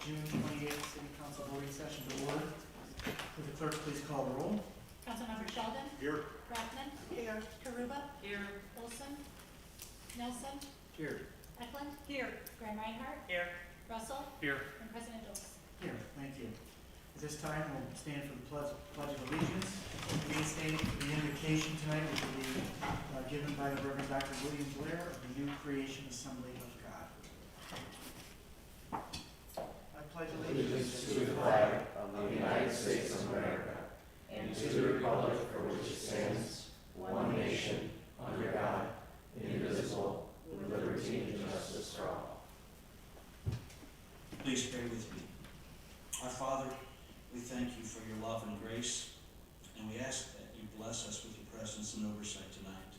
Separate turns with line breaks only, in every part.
June 28th City Council voting session to order. Would the clerk please call the roll?
Councilmember Sheldon.
Here.
Brockman. Here. Karuba. Here. Olson. Nelson.
Here.
Eklund. Here. Graham Reinhardt.
Here.
Russell.
Here.
And President Jones.
Here, thank you. At this time, we'll stand for the Pledge of Allegiance. The main statement for the invocation tonight will be given by the Reverend Dr. William Blair of the New Creation Assembly of God. I pledge
Allegiance to the flag of the United States of America and to the republic for which it stands, one nation, under God, indivisible, with liberty and justice for all.
Please pray with me. Our Father, we thank you for your love and grace, and we ask that you bless us with your presence and oversight tonight.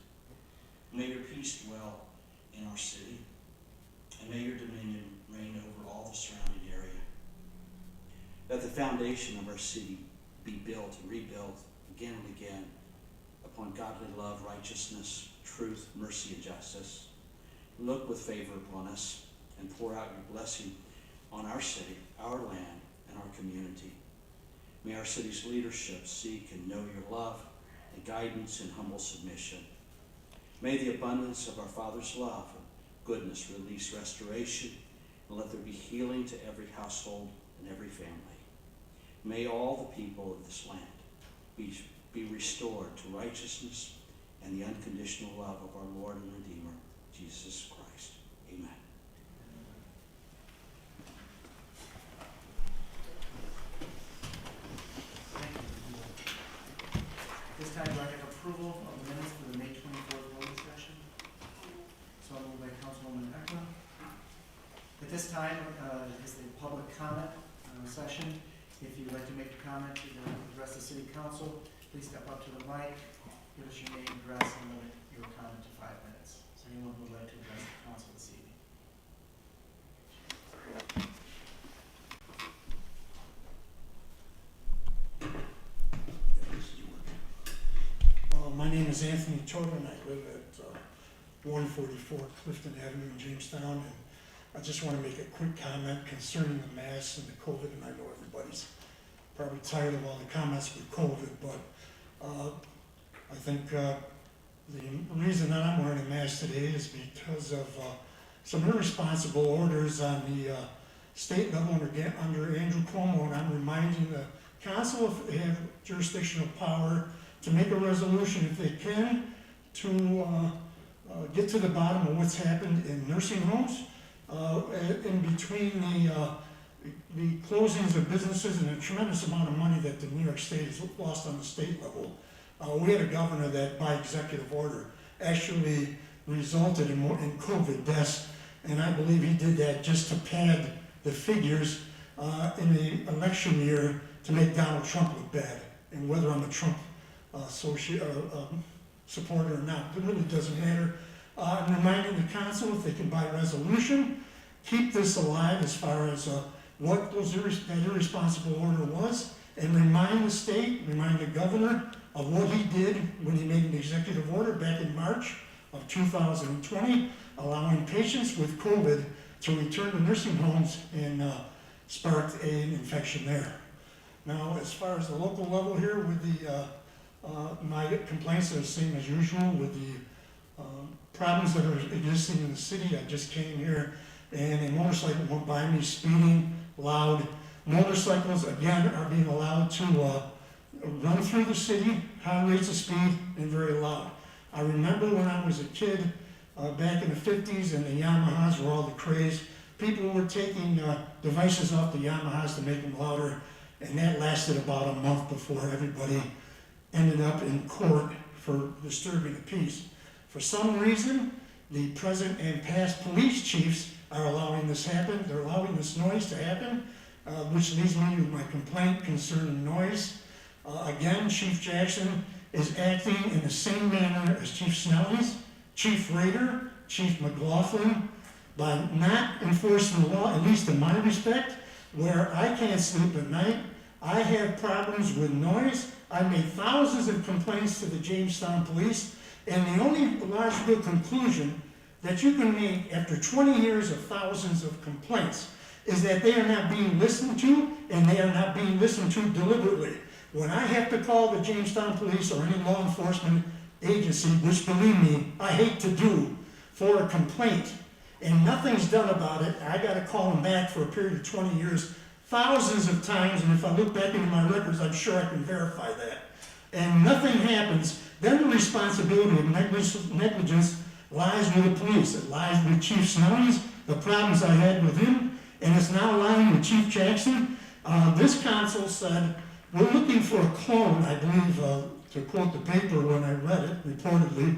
May your peace dwell in our city, and may your dominion reign over all the surrounding area. Let the foundation of our city be built and rebuilt again and again upon godly love, righteousness, truth, mercy, and justice. Look with favor upon us and pour out your blessing on our city, our land, and our community. May our city's leadership seek and know your love and guidance in humble submission. May the abundance of our Father's love and goodness release restoration, and let there be healing to every household and every family. May all the people of this land be restored to righteousness and the unconditional love of our Lord and Redeemer, Jesus Christ. Amen.
Thank you. This time, do I have approval of the minutes for the May 24th voting session? So moved by Councilwoman Eklund. At this time is the public comment session. If you'd like to make a comment to address the City Council, please step up to the mic, give us your name, address, and limit your comment to 5 minutes. So anyone who would like to address the council this evening?
My name is Anthony Toda, and I live at 144 Clifton Avenue in Jamestown. And I just want to make a quick comment concerning the masks and the COVID. And I know everybody's probably tired of all the comments with COVID, but I think the reason that I'm wearing a mask today is because of some irresponsible orders on the state level under Andrew Cuomo. And I'm reminding the council, if they have jurisdictional power, to make a resolution, if they can, to get to the bottom of what's happened in nursing homes, in between the closings of businesses and a tremendous amount of money that the New York State has lost on the state level. We had a governor that, by executive order, actually resulted in COVID deaths, and I believe he did that just to pad the figures in the election year to make Donald Trump look bad. And whether I'm a Trump supporter or not, it really doesn't matter. I'm reminding the council, if they can by resolution, keep this alive as far as what that irresponsible order was, and remind the state, remind the governor of what he did when he made an executive order back in March of 2020, allowing patients with COVID to return to nursing homes, and sparked an infection there. Now, as far as the local level here, with the my complaints are the same as usual with the problems that are existing in the city. I just came here and a motorcycle went by me speeding loud. Motorcycles, again, are being allowed to run through the city, high rates of speed, and very loud. I remember when I was a kid, back in the 50s, and the Yamahas were all the craze. People were taking devices off the Yamahas to make them louder, and that lasted about a month before everybody ended up in court for disturbing the peace. For some reason, the present and past police chiefs are allowing this happen. They're allowing this noise to happen, which leads me to my complaint concerning noise. Again, Chief Jackson is acting in the same manner as Chief Snellies, Chief Rader, Chief McLaughlin, by not enforcing the law, at least in my respect, where I can't sleep at night. I have problems with noise. I made thousands of complaints to the Jamestown police, and the only logical conclusion that you can make after 20 years of thousands of complaints is that they are not being listened to, and they are not being listened to deliberately. When I have to call the Jamestown Police or any law enforcement agency, which believe me, I hate to do, for a complaint, and nothing's done about it, I gotta call them back for a period of 20 years, thousands of times, and if I look back into my records, I'm sure I can verify that. And nothing happens, then the responsibility of negligence lies with the police. It lies with Chief Snellings, the problems I had with him, and it's now lying with Chief Jackson. This council said, we're looking for a clone, I believe, to quote the paper when I read it, reportedly,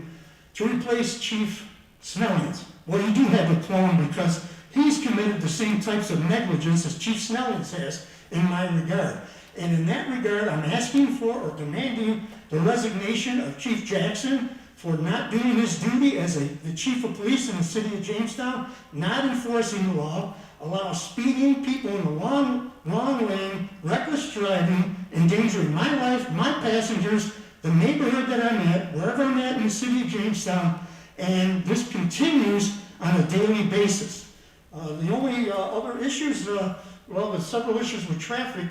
to replace Chief Snellings. Well, you do have a clone because he's committed the same types of negligence as Chief Snellings has in my regard. And in that regard, I'm asking for or demanding the resignation of Chief Jackson for not doing his duty as the chief of police in the city of Jamestown, not enforcing the law, allow speeding, people in the wrong lane, reckless driving, endangering my life, my passengers, the neighborhood that I'm at, wherever I'm at in the city of Jamestown, and this continues on a daily basis. The only other issues, well, there's several issues with traffic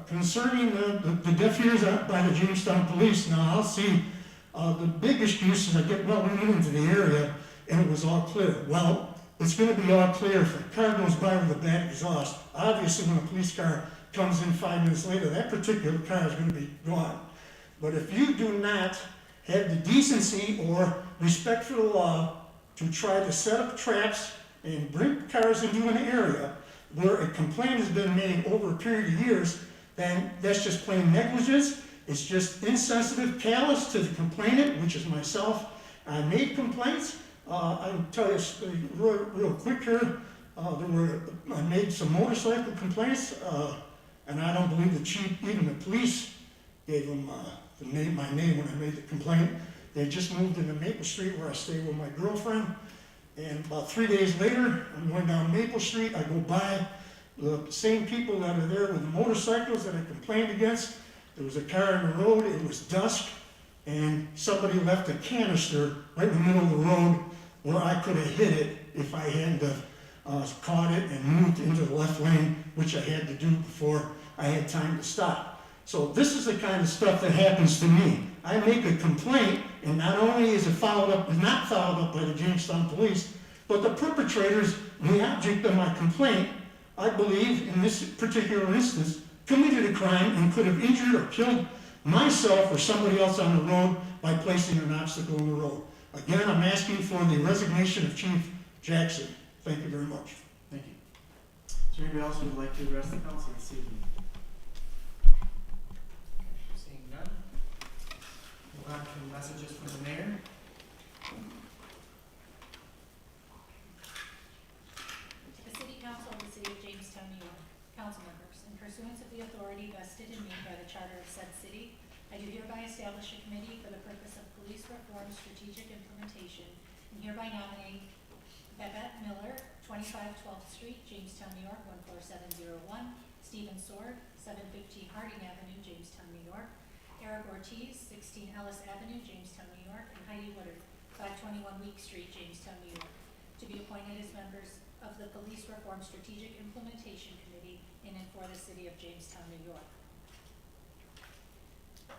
concerning the deaf ears by the Jamestown Police. Now, I'll see the big excuse is we went into the area and it was all clear. Well, it's going to be all clear if a car goes by with a bad exhaust. Obviously, when a police car comes in 5 minutes later, that particular car is going to be gone. But if you do not have the decency or respect for the law to try to set up traps and bring cars into an area where a complaint has been made over a period of years, then that's just plain negligence. It's just insensitive, callous to the complainant, which is myself. I made complaints. I can tell you real quick here. I made some motorcycle complaints, and I don't believe the chief, even the police, gave them my name when I made the complaint. They just moved into Maple Street where I stay with my girlfriend. And about 3 days later, I'm going down Maple Street. I go by the same people that are there with the motorcycles that I complained against. There was a car in the road. It was dusk, and somebody left a canister right in the middle of the road where I could have hit it if I hadn't caught it and moved into the left lane, which I had to do before I had time to stop. So this is the kind of stuff that happens to me. I make a complaint, and not only is it not followed up by the Jamestown Police, but the perpetrators, the object of my complaint, I believe in this particular instance, committed a crime and could have injured or killed myself or somebody else on the road by placing an obstacle in the road. Again, I'm asking for the resignation of Chief Jackson. Thank you very much.
Thank you. Is there anybody else who would like to address the council this evening? Seeing none. Move on to messages from the mayor.
The City Council of the City of Jamestown, New York. Council members, in pursuance of the authority vested in me by the Charter of said city, I do hereby establish a committee for the purpose of police reform strategic implementation, and hereby nominate Babette Miller, 25 12th Street, Jamestown, New York, 14701, Stephen Sword, 715 Harding Avenue, Jamestown, New York, Eric Ortiz, 16 Ellis Avenue, Jamestown, New York, and Heidi Woodard, 521 Week Street, Jamestown, New York, to be appointed as members of the Police Reform Strategic Implementation Committee in and for the City of Jamestown, New York.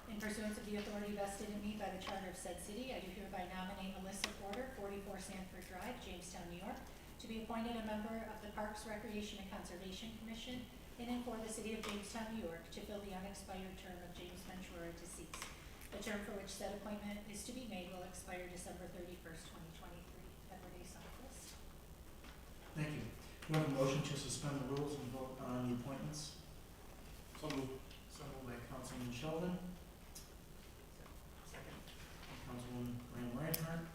In pursuance of the authority vested in me by the Charter of said city, I do hereby nominate Alyssa Porter, 44 Sanford Drive, Jamestown, New York, to be appointed a member of the Parks, Recreation, and Conservation Commission in and for the City of Jamestown, New York, to fill the unexpired term of James Ventura, deceased. The term for which said appointment is to be made will expire December 31st, 2023. Edward A. Southwest.
Thank you. Do I have a motion to suspend the rules and vote on the appointments? So moved. So moved by Councilman Sheldon. Second. Councilwoman Graham Reinhardt.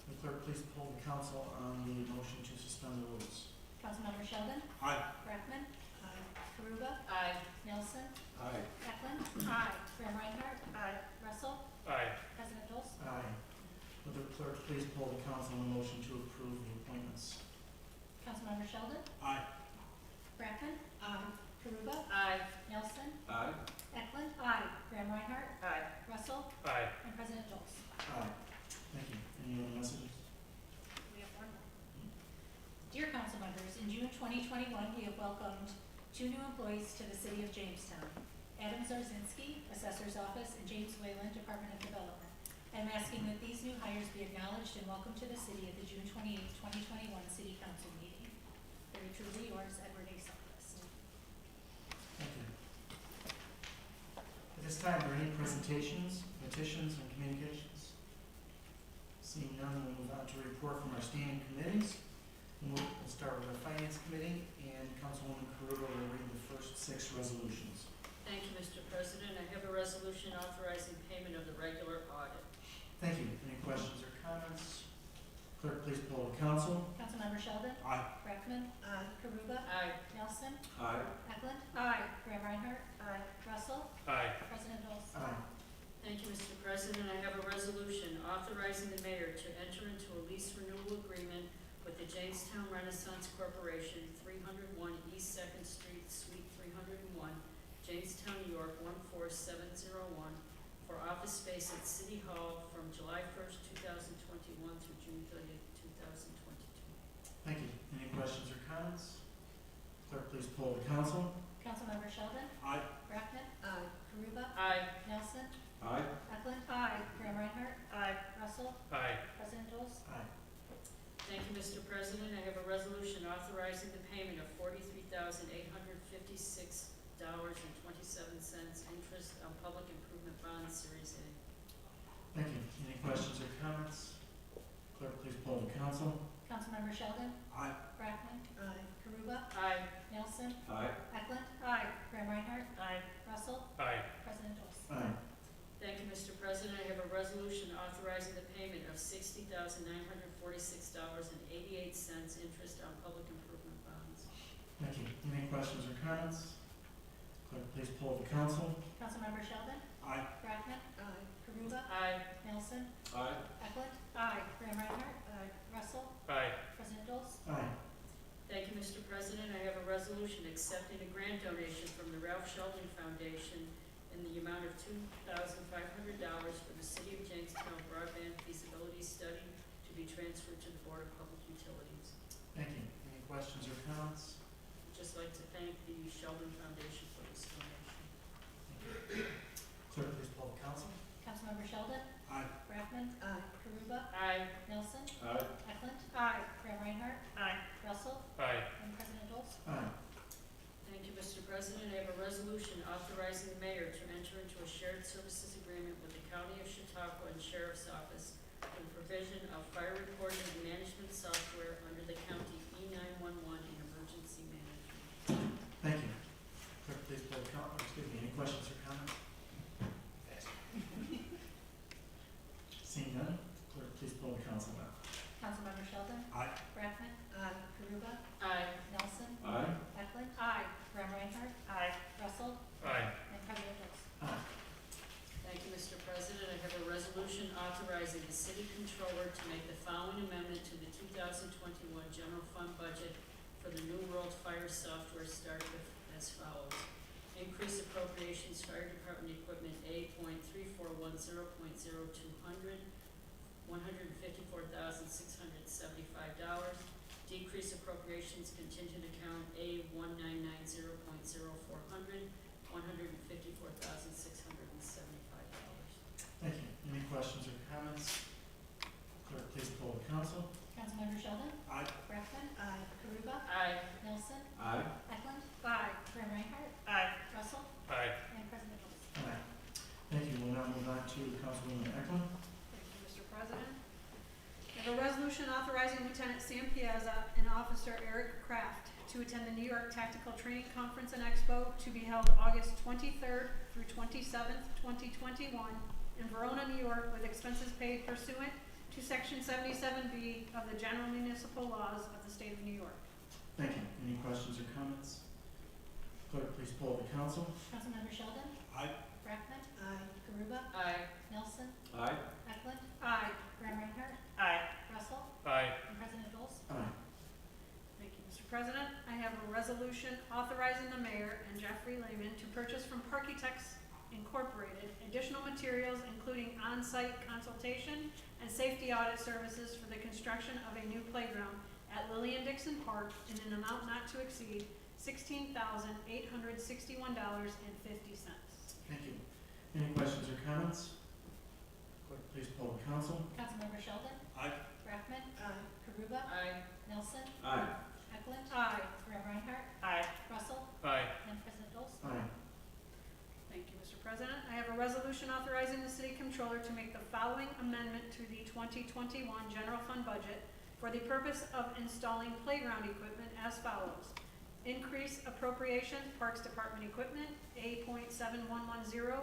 The clerk, please poll the council on the motion to suspend the rules.
Councilmember Sheldon?
Aye.
Brackman? Aye. Karuba?
Aye.
Nelson?
Aye.
Eklund? Aye. Graham Reinhardt? Aye. Russell?
Aye.
President Dose?
Aye. Will the clerk please poll the council on the motion to approve the appointments?
Councilmember Sheldon?
Aye.
Brackman? Aye. Karuba?
Aye.
Nelson?
Aye.
Eklund? Aye. Graham Reinhardt?
Aye.
Russell?
Aye.
And President Dose?
Aye. Thank you. Any other messages?
We have one more. Dear council members, in June 2021, we have welcomed 2 new employees to the city of Jamestown. Adam Zarzinski, Assessor's Office, and James Wayland, Department of Development. I am asking that these new hires be acknowledged and welcomed to the city at the June 28, 2021 City Council meeting. Very truly yours, Edward A. Sullivan.
Thank you. At this time, are there any presentations, petitions, and communications? Seeing none, we'll move on to a report from our standing committees. We'll start with the Finance Committee, and Councilwoman Karuba will read the first 6 resolutions.
Thank you, Mr. President. I have a resolution authorizing payment of the regular audit.
Thank you. Any questions or comments? Clerk, please poll the council.
Councilmember Sheldon.
Aye.
Brackman.
Aye.
Karuba.
Aye.
Nelson.
Aye.
Eklund.
Aye.
Graham Reinhardt.
Aye.
Russell.
Aye.
President Dolls.
Aye.
Thank you, Mr. President. I have a resolution authorizing the mayor to enter into a lease renewal agreement with the Jamestown Renaissance Corporation, 301 East 2nd Street, Suite 301, Jamestown, New York, 14701, for office space at City Hall from July 1st, 2021 through June 30th, 2022.
Thank you. Any questions or comments? Clerk, please poll the council.
Councilmember Sheldon.
Aye.
Brackman.
Aye.
Karuba.
Aye.
Nelson.
Aye.
Eklund. Aye. Graham Reinhardt.
Aye.
Russell.
Aye.
President Dolls.
Aye.
Thank you, Mr. President. I have a resolution authorizing the payment of $43,856.27 interest on public improvement bonds, Series A.
Thank you. Any questions or comments? Clerk, please poll the council.
Councilmember Sheldon.
Aye.
Brackman.
Aye.
Karuba.
Aye.
Nelson.
Aye.
Eklund.
Aye.
Graham Reinhardt.
Aye.
Russell.
Aye.
President Dolls.
Aye.
Thank you, Mr. President. I have a resolution authorizing the payment of $60,946.88 interest on public improvement bonds.
Thank you. Any questions or comments? Clerk, please poll the council.
Councilmember Sheldon.
Aye.
Brackman.
Aye.
Karuba.
Aye.
Nelson.
Aye.
Eklund. Aye. Graham Reinhardt.
Aye.
Russell.
Aye.
President Dolls.
Aye.
Thank you, Mr. President. I have a resolution accepting a grant donation from the Ralph Sheldon Foundation in the amount of $2,500 for the City of Jamestown broadband feasibility study to be transferred to the Board of Public Utilities.
Thank you. Any questions or comments?
I'd just like to thank the Sheldon Foundation for this donation.
Clerk, please poll the council.
Councilmember Sheldon.
Aye.
Brackman.
Aye.
Karuba.
Aye.
Nelson.
Aye.
Eklund.
Aye.
Graham Reinhardt.
Aye.
Russell.
Aye.
And President Dolls.
Aye.
Thank you, Mr. President. I have a resolution authorizing the mayor to enter into a shared services agreement with the County of Chautauqua and Sheriff's Office for the provision of fire reporting and management software under the county E911 in emergency management.
Thank you. Clerk, please poll the council. Excuse me. Any questions or comments? Seeing none, clerk, please poll the council now.
Councilmember Sheldon.
Aye.
Brackman.
Aye.
Karuba.
Aye.
Nelson.
Aye.
Eklund. Aye. Graham Reinhardt.
Aye.
Russell.
Aye.
And President Dolls.
Aye.
Thank you, Mr. President. I have a resolution authorizing the city controller to make the following amendment to the 2021 general fund budget for the New World Fire software started as follows. Increase appropriations fire department equipment A.3410.0200, $154,675. Decrease appropriations contingent account A1990.0400, $154,675.
Thank you. Any questions or comments? Clerk, please poll the council.
Councilmember Sheldon.
Aye.
Brackman. Aye. Karuba.
Aye.
Nelson.
Aye.
Eklund. Aye. Graham Reinhardt.
Aye.
Russell.
Aye.
And President Dolls.
Aye. Thank you. We'll now move on to Councilwoman Eklund.
Thank you, Mr. President. I have a resolution authorizing Lieutenant Sam Piazza and Officer Eric Kraft to attend the New York Tactical Training Conference and Expo to be held August 23rd through 27th, 2021 in Verona, New York, with expenses paid pursuant to Section 77B of the General Municipal Laws of the State of New York.
Thank you. Any questions or comments? Clerk, please poll the council.
Councilmember Sheldon.
Aye.
Brackman.
Aye.
Karuba.
Aye.
Nelson.
Aye.
Eklund.
Aye.
Graham Reinhardt.
Aye.
Russell.
Aye.
And President Dolls.
Aye.
Thank you, Mr. President. I have a resolution authorizing the mayor and Jeffrey Lehman to purchase from Parkitex Incorporated additional materials including on-site consultation and safety audit services for the construction of a new playground at Lillian-Dixon Park in an amount not to exceed $16,861.50.
Thank you. Any questions or comments? Clerk, please poll the council.
Councilmember Sheldon?
Aye.
Brackman? Karuba?
Aye.
Nelson?
Aye.
Eklund?
Aye.
Graham Reinhardt?
Aye.
Russell?
Aye.
And President Dolz?
Aye.
Thank you, Mr. President. I have a resolution authorizing the city controller to make the following amendment to the 2021 general fund budget for the purpose of installing playground equipment as follows. Increase appropriation, Parks Department equipment, A.7110.0200,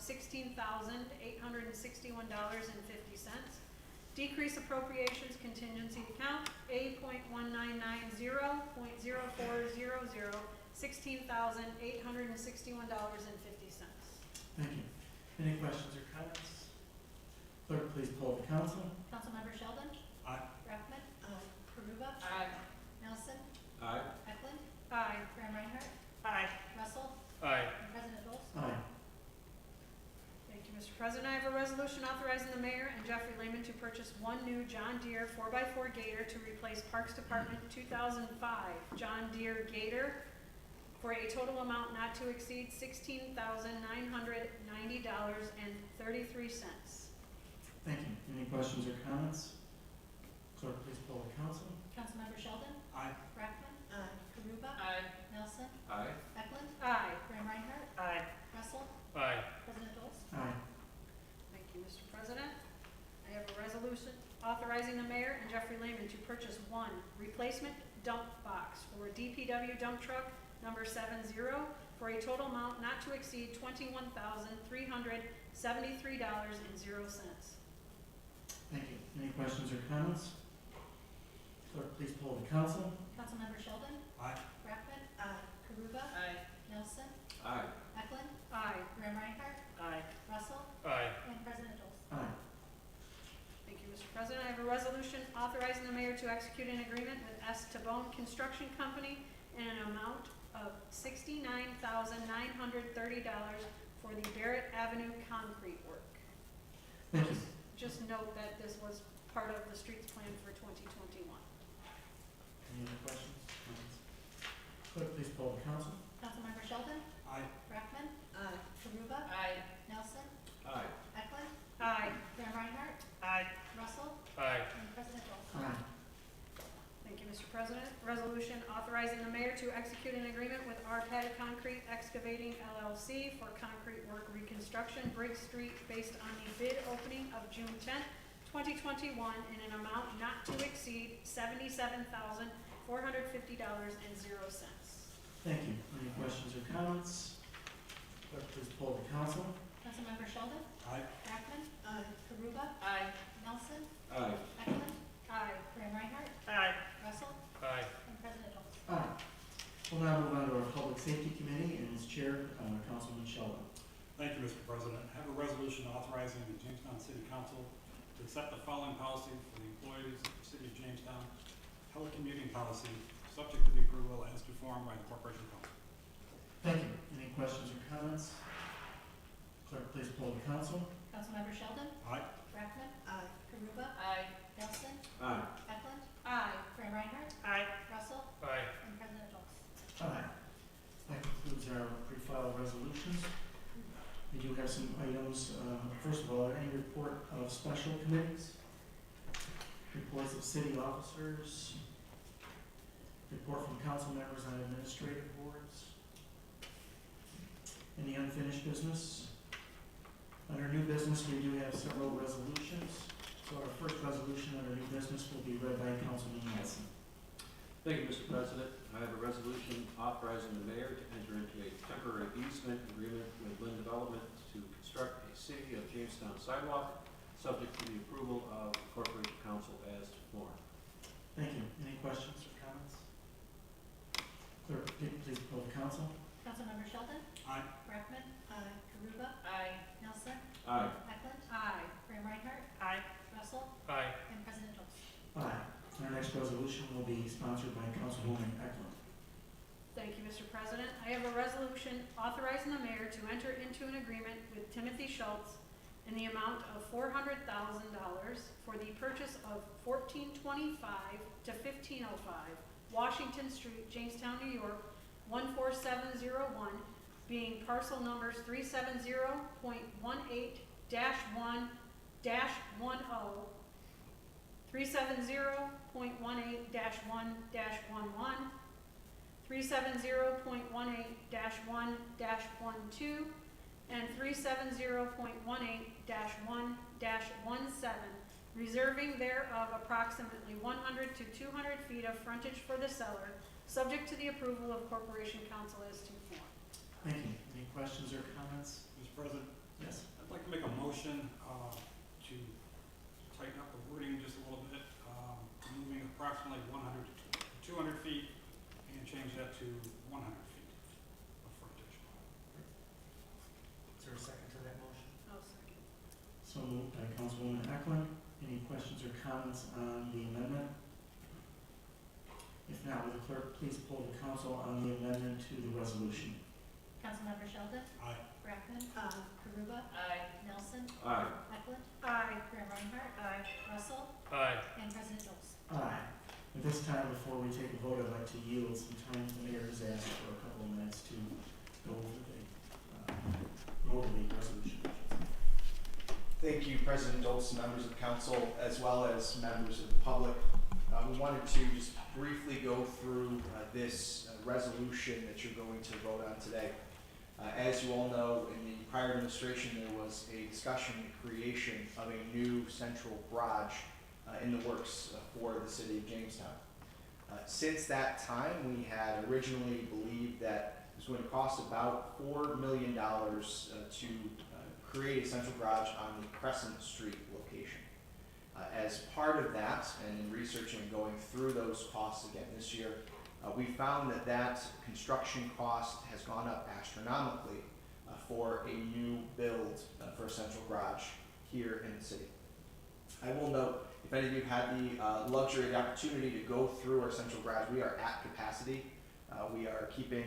$16,861.50. Decrease appropriations contingency account, A.1990.0400, $16,861.50.
Thank you. Any questions or comments? Clerk, please poll the council.
Councilmember Sheldon?
Aye.
Brackman? Karuba?
Aye.
Nelson?
Aye.
Eklund?
Aye.
Graham Reinhardt?
Aye.
Russell?
Aye.
And President Dolz?
Aye.
Thank you, Mr. President. I have a resolution authorizing the mayor and Jeffrey Lehman to purchase one new John Deere 4x4 Gator to replace Parks Department 2005 John Deere Gator for a total amount not to exceed $16,990.33.
Thank you. Any questions or comments? Clerk, please poll the council.
Councilmember Sheldon?
Aye.
Brackman? Karuba?
Aye.
Nelson?
Aye.
Eklund?
Aye.
Graham Reinhardt?
Aye.
Russell?
Aye.
President Dolz?
Aye.
Thank you, Mr. President. I have a resolution authorizing the mayor and Jeffrey Lehman to purchase one replacement dump box for a DPW dump truck number 70 for a total amount not to exceed $21,373.00.
Thank you. Any questions or comments? Clerk, please poll the council.
Councilmember Sheldon?
Aye.
Brackman? Karuba?
Aye.
Nelson?
Aye.
Eklund?
Aye.
Graham Reinhardt?
Aye.
Russell?
Aye.
And President Dolz?
Aye.
Thank you, Mr. President. I have a resolution authorizing the mayor to execute an agreement with S. Tabone Construction Company in an amount of $69,930 for the Barrett Avenue concrete work.
Thank you.
Just note that this was part of the streets plan for 2021.
Any other questions? Comments? Clerk, please poll the council.
Councilmember Sheldon?
Aye.
Brackman? Karuba?
Aye.
Nelson?
Aye.
Eklund?
Aye.
Graham Reinhardt?
Aye.
Russell?
Aye.
And President Dolz?
Aye.
Thank you, Mr. President. Resolution authorizing the mayor to execute an agreement with Arpad Concrete Excavating LLC for concrete work reconstruction Briggs Street based on the bid opening of June 10th, 2021 in an amount not to exceed $77,450.00.
Thank you. Any questions or comments? Clerk, please poll the council.
Councilmember Sheldon?
Aye.
Brackman? Karuba?
Aye.
Nelson?
Aye.
Eklund?
Aye.
Graham Reinhardt?
Aye.
Russell?
Aye.
And President Dolz?
Aye. We'll now move on to our Public Safety Committee and its chair, Councilman Sheldon.
Thank you, Mr. President. I have a resolution authorizing the Jamestown City Council to accept the following policy for the employees of the city of Jamestown, telecommuting policy, subject to the approval as to form by the Corporation Council.
Thank you. Any questions or comments? Clerk, please poll the council.
Councilmember Sheldon?
Aye.
Brackman? Karuba?
Aye.
Nelson?
Aye.
Eklund?
Aye.
Graham Reinhardt?
Aye.
Russell?
Aye.
And President Dolz?
Aye. That concludes our pre-filed resolutions. We do have some items. First of all, any report of special committees? Reports of city officers? Report from council members on administrative boards? Any unfinished business? Under new business, we do have several resolutions. So our first resolution under new business will be read by Councilman Nelson.
Thank you, Mr. President. I have a resolution authorizing the mayor to enter into a temporary easement agreement with Lynn Development to construct a City of Jamestown sidewalk, subject to the approval of the Corporation Council as to form.
Thank you. Any questions or comments? Clerk, please poll the council.
Councilmember Sheldon?
Aye.
Brackman? Karuba?
Aye.
Nelson?
Aye.
Eklund?
Aye.
Graham Reinhardt?
Aye.
Russell?
Aye.
And President Dolz?
Aye. Our next resolution will be sponsored by Councilwoman Eklund.
Thank you, Mr. President. I have a resolution authorizing the mayor to enter into an agreement with Timothy Schultz in the amount of $400,000 for the purchase of 1425 to 1505 Washington Street, Jamestown, New York, 14701, being parcel numbers 370.18-1-10, 370.18-1-11, 370.18-1-12, and 370.18-1-17, reserving thereof approximately 100 to 200 feet of frontage for the seller, subject to the approval of Corporation Council as to form.
Thank you. Any questions or comments?
Mr. President,
Yes.
I'd like to make a motion to tighten up the wording just a little bit, moving approximately 100 to 200 feet and change that to 100 feet of frontage.
Is there a second to that motion?
I'll second.
So moved by Councilwoman Eklund. Any questions or comments on the amendment? If not, will the clerk please poll the council on the amendment to the resolution?
Councilmember Sheldon,
Aye.
Brackman, Karuba,
Aye.
Nelson,
Aye.
Eklund,
Aye.
Graham Reinhardt, Russell,
Aye.
and President Dose.
Aye. At this time, before we take a vote, I'd like to yield some time. The mayor has asked for a couple of minutes to go over the resolution.
Thank you, President Dulce, members of council, as well as members of the public. We wanted to just briefly go through this resolution that you're going to vote on today. As you all know, in the prior administration, there was a discussion and creation of a new central garage in the works for the city of Jamestown. Since that time, we had originally believed that it was going to cost about $4 million to create a central garage on the Crescent Street location. As part of that, and in researching and going through those costs again this year, we found that that construction cost has gone up astronomically for a new build for a central garage here in the city. I will note, if any of you had the luxury, the opportunity to go through our central garage, we are at capacity. We are keeping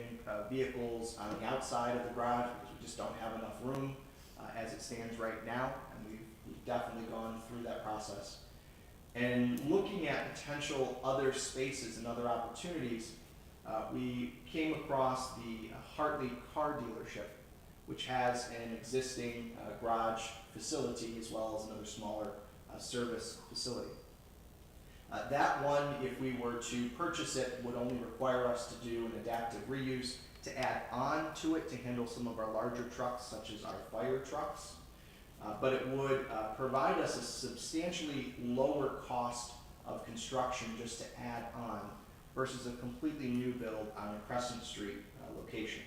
vehicles on the outside of the garage because we just don't have enough room as it stands right now, and we've definitely gone through that process. And looking at potential other spaces and other opportunities, we came across the Hartley car dealership, which has an existing garage facility as well as another smaller service facility. That one, if we were to purchase it, would only require us to do an adaptive reuse to add on to it to handle some of our larger trucks, such as our fire trucks. But it would provide us a substantially lower cost of construction just to add on versus a completely new build on a Crescent Street location.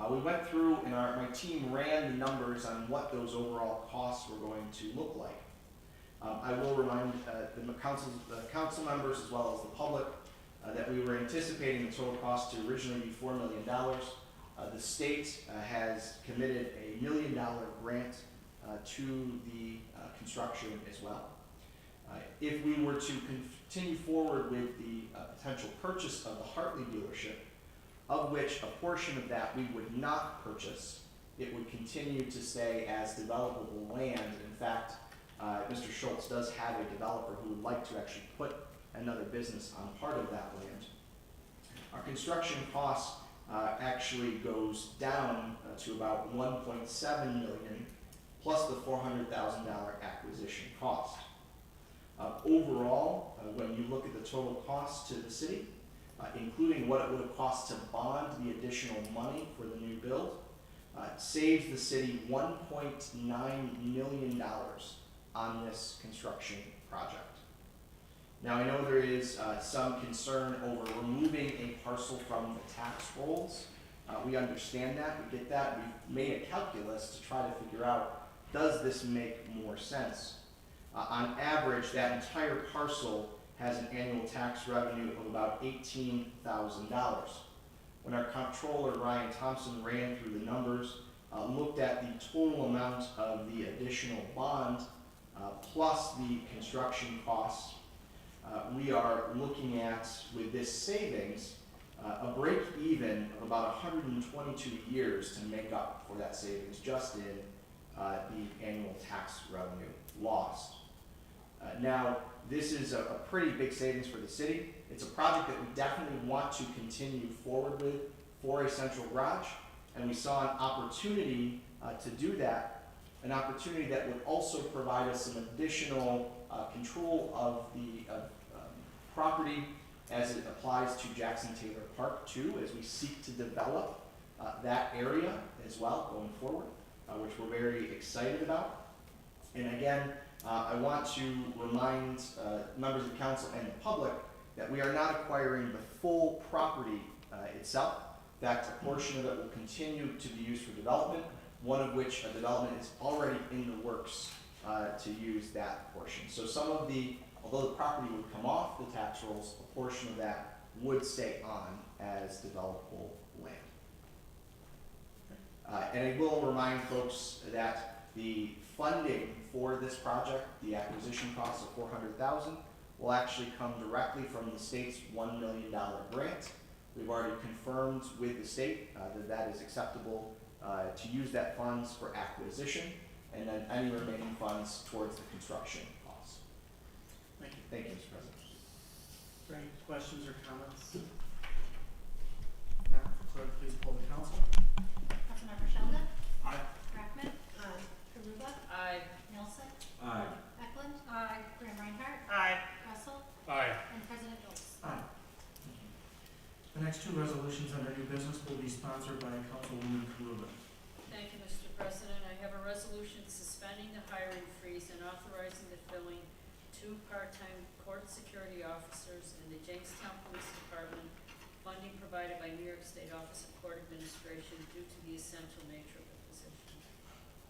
We went through and my team ran the numbers on what those overall costs were going to look like. I will remind the council members as well as the public that we were anticipating the total cost to originally be $4 million. The state has committed a $1 million grant to the construction as well. If we were to continue forward with the potential purchase of the Hartley dealership, of which a portion of that we would not purchase, it would continue to stay as developable land. In fact, Mr. Schultz does have a developer who would like to actually put another business on part of that land. Our construction cost actually goes down to about $1.7 million plus the $400,000 acquisition cost. Overall, when you look at the total cost to the city, including what it would have cost to bond the additional money for the new build, saves the city $1.9 million on this construction project. Now, I know there is some concern over removing a parcel from the tax rolls. We understand that, we get that. We've made a calculus to try to figure out, does this make more sense? On average, that entire parcel has an annual tax revenue of about $18,000. When our comptroller, Ryan Thompson, ran through the numbers, looked at the total amount of the additional bond plus the construction costs, we are looking at, with this savings, a break even of about 122 years to make up for that savings just in the annual annual tax revenue lost. Now, this is a pretty big savings for the city. It's a project that we definitely want to continue forward with for a central garage, and we saw an opportunity to do that, an opportunity that would also provide us some additional control of the property as it applies to Jackson Taylor Park too, as we seek to develop that area as well going forward, which we're very excited about. And again, I want to remind members of council and the public that we are not acquiring the full property itself. That a portion of it will continue to be used for development, one of which a development is already in the works to use that portion. So some of the, although the property would come off the tax rolls, a portion of that would stay on as developable land. And I will remind folks that the funding for this project, the acquisition cost of $400,000, will actually come directly from the state's $1 million grant. We've already confirmed with the state that that is acceptable to use that funds for acquisition, and then any remaining funds towards the construction costs.
Thank you.
Thank you, Mr. President.
Is there any questions or comments? Now, clerk, please poll the council.
Councilmember Sheldon.
Aye.
Brackman. Karuba.
Aye.
Nelson.
Aye.
Eklund.
Aye.
Graham Reinhardt.
Aye.
Russell.
Aye.
And President Bose.
Aye. Thank you. The next two resolutions under new business will be sponsored by Councilwoman Karuba.
Thank you, Mr. President. I have a resolution suspending the hiring freeze and authorizing the filling 2 part-time court security officers in the Jamestown Police Department, funding provided by New York State Office of Court Administration due to the essential nature of the position.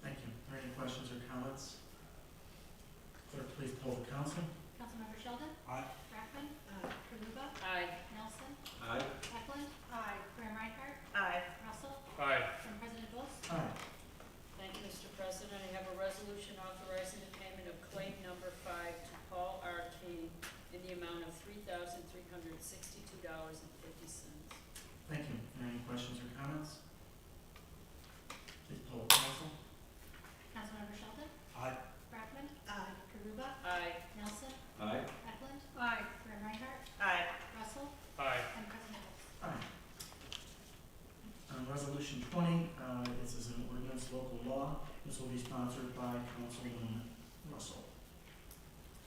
Thank you. Are there any questions or comments? Clerk, please poll the council.
Councilmember Sheldon.
Aye.
Brackman. Karuba.
Aye.
Nelson.
Aye.
Eklund.
Aye.
Graham Reinhardt.
Aye.
Russell.
Aye.
And President Bose.
Aye.
Thank you, Mr. President. I have a resolution authorizing the payment of claim number 5 to Paul R. King in the amount of $3,362.50.
Thank you. Are there any questions or comments? Please poll the council.
Councilmember Sheldon.
Aye.
Brackman. Karuba.
Aye.
Nelson.
Aye.
Eklund.
Aye.
Graham Reinhardt.
Aye.
Russell.
Aye.
And President Bose.
Aye. Resolution 20, this is an ordinance local law. This will be sponsored by Councilwoman Russell.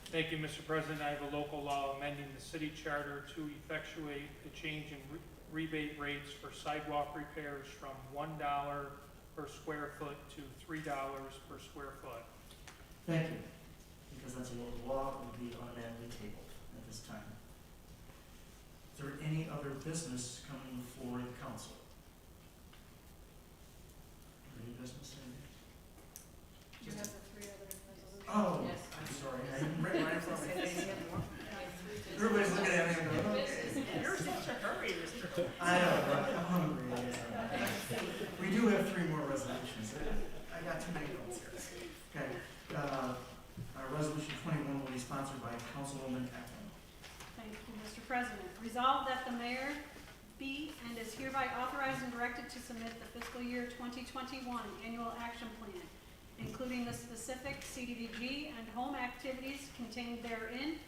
Thank you, Mr. President. I have a local law amending the city charter to effectuate a change in rebate rates for sidewalk repairs from $1 per square foot to $3 per square foot.
Thank you. Because that's a local law, it will be automatically tabled at this time. Is there any other business coming before the council? Any business?
You have the 3 other resolutions.
Oh,
Yes.
I'm sorry. I didn't write mine from my face. Everybody's looking at me and going, okay.
You're in such a hurry, Mr.
I know, but I'm hungry. We do have 3 more resolutions. I got too many notes here. Okay. Resolution 21 will be sponsored by Councilwoman Eklund.
Thank you, Mr. President. Resolved that the mayor be and is hereby authorized and directed to submit the fiscal year 2021 annual action plan, including the specific CDBG and home activities contained therein,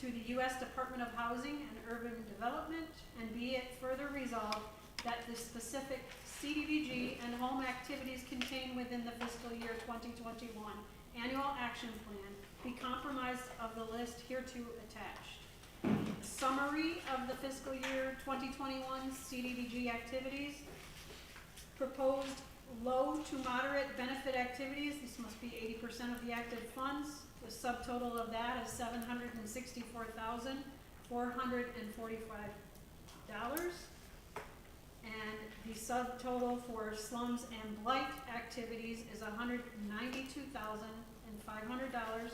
to the U.S. Department of Housing and Urban Development, and be it further resolved that the specific CDBG and home activities contained within the fiscal year 2021 annual action plan be comprised of the list hereto attached. Summary of the fiscal year 2021 CDBG activities. Proposed low to moderate benefit activities, this must be 80% of the active funds. The subtotal of that is $764,445. And the subtotal for slums and blight activities is $192,500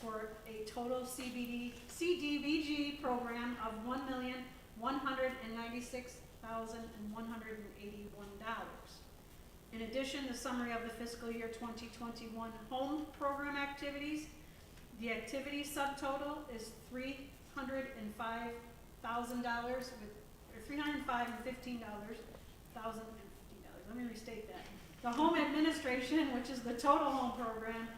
for a total CDBG program of $1,196,181. In addition, the summary of the fiscal year 2021 home program activities. The activity subtotal is $305,000 or $305,015. Let me restate that. The home administration, which is the total home program,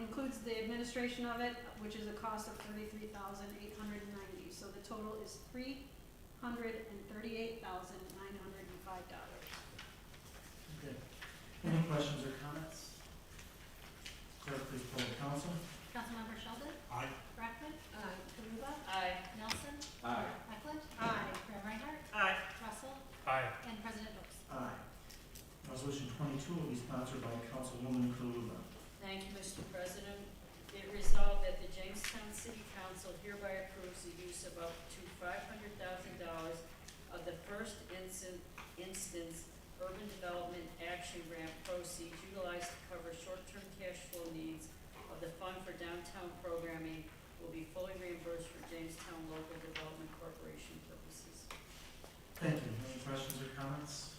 includes the administration of it, which is a cost of $33,890. So the total is $338,905.
Okay. Any questions or comments? Clerk, please poll the council.
Councilmember Sheldon?
Aye.
Brackman? Aye. Karuba?
Aye.
Nelson?
Aye.
Eklund?
Aye.
Graham Reinhardt?
Aye.
Russell?
Aye.
And President Brooks.
Aye. Resolution 22 will be sponsored by Councilwoman Kaluba.
Thank you, Mr. President. Be it resolved that the Jamestown City Council hereby approves the use of up to $500,000 of the first instance Urban Development Action Grant proceeds utilized to cover short-term cash flow needs of the Fund for Downtown Programming will be fully reimbursed for Jamestown Local Development Corporation purposes.
Thank you. Any questions or comments?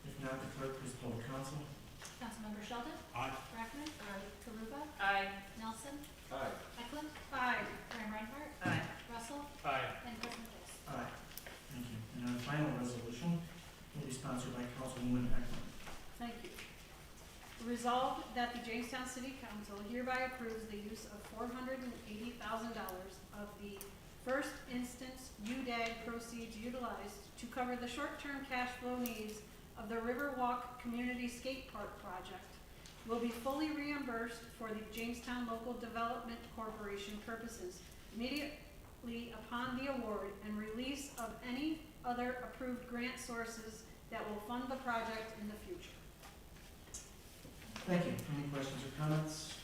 If not, the clerk, please poll the council.
Councilmember Sheldon?
Aye.
Brackman? Aye. Karuba?
Aye.
Nelson?
Aye.
Eklund?
Aye.
Graham Reinhardt?
Aye.
Russell?
Aye.
And President Brooks.
Aye. Thank you. And our final resolution will be sponsored by Councilwoman Eklund.
Thank you. Resolved that the Jamestown City Council hereby approves the use of $480,000 of the first instance UDAG proceeds utilized to cover the short-term cash flow needs of the Riverwalk Community Skate Park project will be fully reimbursed for the Jamestown Local Development Corporation purposes immediately upon the award and release of any other approved grant sources that will fund the project in the future.
Thank you. Any questions or comments?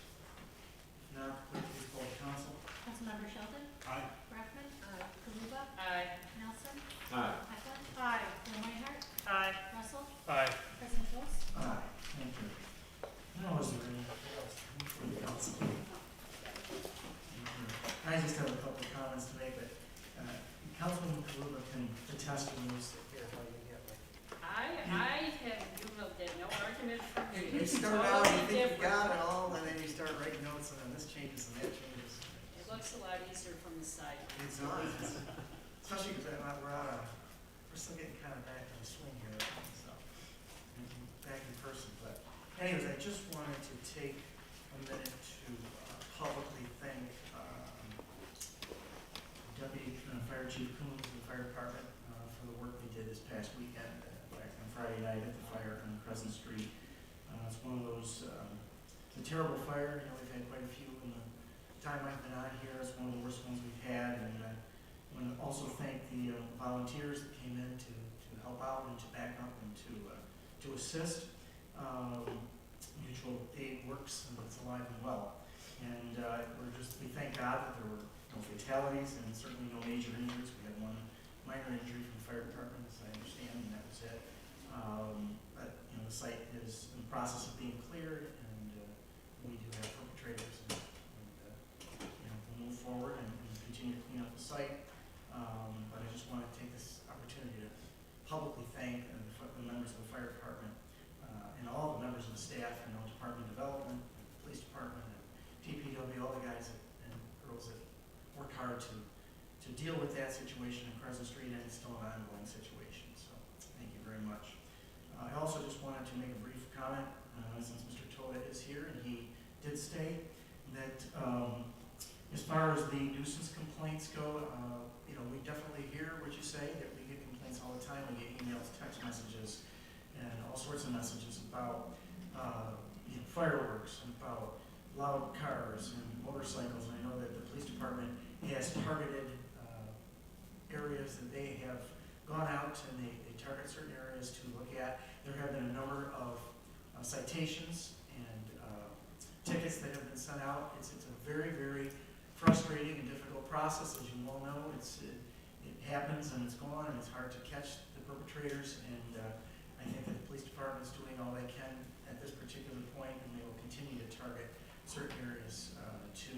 If not, clerk, please poll the council.
Councilmember Sheldon?
Aye.
Brackman? Aye. Karuba?
Aye.
Nelson?
Aye.
Eklund?
Aye.
Graham Reinhardt?
Aye.
Russell?
Aye.
President Brooks.
Aye. Thank you. Now, is there anything else for the council? I just have a couple of comments to make, but Councilwoman Kaluba can attest to those here how you get like.
I have, you have that no argument for me.
You
It's
start out, you
totally
think you
different.
got it all, and then you start writing notes, and then this changes and that changes.
It looks a lot easier from the side.
It does, especially because we're still getting kind of back in the swing here, so, back in person, but anyways, I just wanted to take a minute to publicly thank Deputy Fire Chief Coons of the fire department for the work they did this past weekend, back on Friday night at the fire on Crescent Street. It's one of those, it's a terrible fire, we've had quite a few in the time I've been on here. It's one of the worst ones we've had, and I want to also thank the volunteers that came in to help out and to back up and to assist. Mutual aid works, and it's alive and well. And we thank God that there were no fatalities and certainly no major injuries. We had one minor injury from the fire department, as I understand, and that was it. But the site is in the process of being cleared, and we do have perpetrators, and we'll move forward and continue to clean up the site. But I just want to take this opportunity to publicly thank the members of the fire department and all the members of the staff, Department of Development, the police department, and DPW, all the guys and girls that work hard to deal with that situation in Crescent Street, and it's still an ongoing situation. So thank you very much. I also just wanted to make a brief comment, since Mr. Toda is here and he did state that as far as the nuisance complaints go, we definitely hear what you say, that we get complaints all the time. We get emails, text messages, and all sorts of messages about fireworks, and about loud cars and motorcycles. And I know that the police department has targeted areas that they have gone out and they target certain areas to look at. There have been a number of citations and tickets that have been sent out. It's a very, very frustrating and difficult process, as you all know. It happens and it's gone, and it's hard to catch the perpetrators. And I think that the police department is doing all they can at this particular point, and they will continue to target certain areas to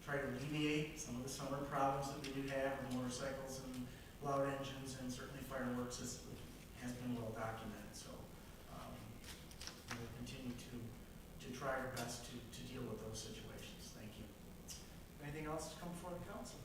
try to alleviate some of the summer problems that we do have with motorcycles and loud engines, and certainly fireworks has been well documented. So we'll continue to try our best to deal with those situations. Thank you. Anything else to come before the council?